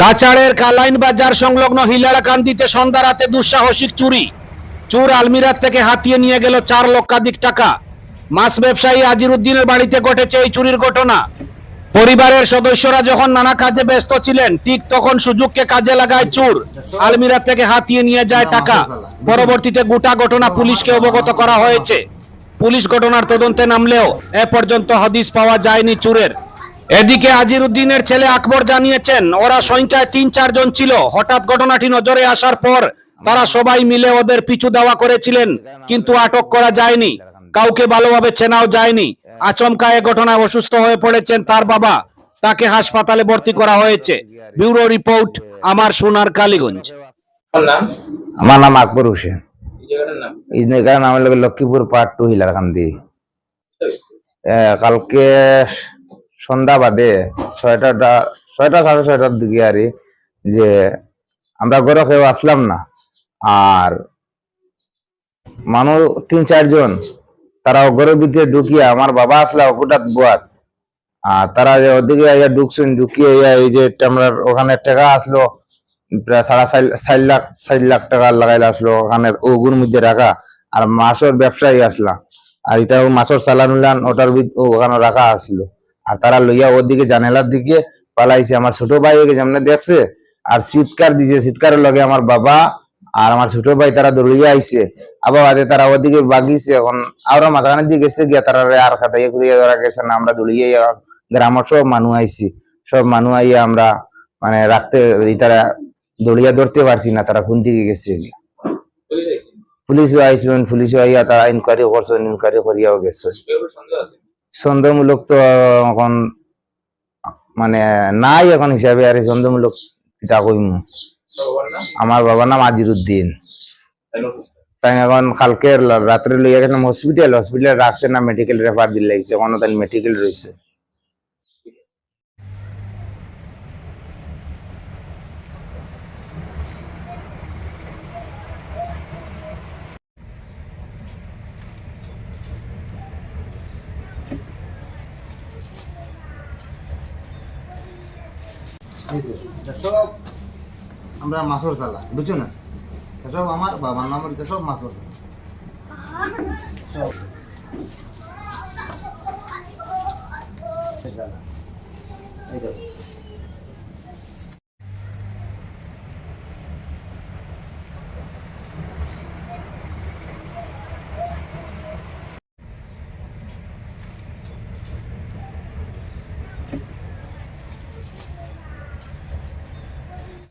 কাছাড়ের কালাইন বাজার সংলগ্ন হিলারাকান্দিতে সন্ধ্যা রাতে দুঃসাহসিক চুরি। চোর আলমিরার থেকে হাতিয়ে নিয়ে গেল 4 লক্ষাধিক টাকা। মাছ ব্যবসায়ী আজিরউদ্দিনের বাড়িতে ঘটেছে এই চুরির ঘটনা। পরিবারের সদস্যরা যখন নানা কাজে ব্যস্ত ছিলেন, ঠিক তখন সুযোগকে কাজে লাগায় চোর আলমিরা থেকে হাতিয়ে নিয়ে যায় টাকা। পরবর্তীতে গোটা ঘটনা পুলিশকে অবগত করা হয়েছে। পুলিশ ঘটনার তদন্তে নামলেও এ পর্যন্ত হদিস পাওয়া যায়নি চোরের। এদিকে আজিরউদ্দিনের ছেলে আকবর জানিয়েছেন, ওরা সংখ্যায় 3-4 জন ছিল। হঠাৎ ঘটনাটি নজরে আসার পর তারা সবাই মিলে ওদের পিছু দেওয়া করেছিলেন, কিন্তু আটক করা যায়নি। কাউকে ভালোভাবে চেনাও যায়নি। আচমকা এ ঘটনায় অসুস্থ হয়ে পড়েছেন তার বাবা। তাকে হাসপাতালে ভর্তি করা হয়েছে। ব্যুরো রিপোর্ট, আমার সোনার কালীগঞ্জ। আমার নাম আকবর হোসেন। এই জায়গার নাম হলো লক্ষ্মীপুর পার্ট 2 হিলারকান্দি। কালকে সন্ধ্যা বাদে 6টা 6:30টার দিকে আর যে আমরা ঘরে কেউ আসলাম না, আর মানুষ 3-4 জন তারা ঘরের ভিতরে ঢুকিয়া আমার বাবা আসলা হঠাৎ বুয়াত, আর তারা ওদিকে ঢুকছেন। ঢুকিয়ে এই যে আমরা ওখানে টাকা আসলো প্রায় 4.5 লাখ টাকা লাগাইলে আসলো ওখানে ওগুর মধ্যে রাখা। আর মাছের ব্যবসায়ী আসলা, আর এটা মাছের চালান উলান ওটার ওখানে রাখা আসলো। আর তারা লইয়া ওদিকে জানালার দিকে পালাইছে। আমার ছোট ভাই যেমন দেখছে আর চিৎকার দিছে, চিৎকারের লগে আমার বাবা আর আমার ছোট ভাই তারা দৌড়িয়ে আইছে। আবার তারা ওদিকে বাগিছে। এখন আরো মাথাখানের দিকে গেছে গিয়া তারা আর খাতাইয়ে খুঁড়িয়ে ধরা গেছে না। আমরা দৌড়িয়ে গ্রামের সব মানুষ আইছি। সব মানুষ আইয়া আমরা মানে রাখতে তারা দৌড়িয়া ধরতে পারছি না, তারা কোন দিকে গেছে। পুলিশও আইসবেন, পুলিশও আইয়া তারা ইনকোয়ারি করছেন, ইনকোয়ারি করিয়াও গেছে। সন্দেহমূলক তো এখন মানে নাই এখন হিসাবে, আর সন্দেহমূলক কিতা কইম। আমার বাবার নাম আজিরউদ্দিন। তাই এখন কালকে রাত্রে লইয়া গেছিলাম হসপিটালে রাখছে না, মেডিকেল রেফার দিলাইছে। এখন তাই মেডিকেল রয়েছে। সব আমরা মাছের চালা, বুঝছো না? সব আমার বাবার নামের সব মাছের চালা।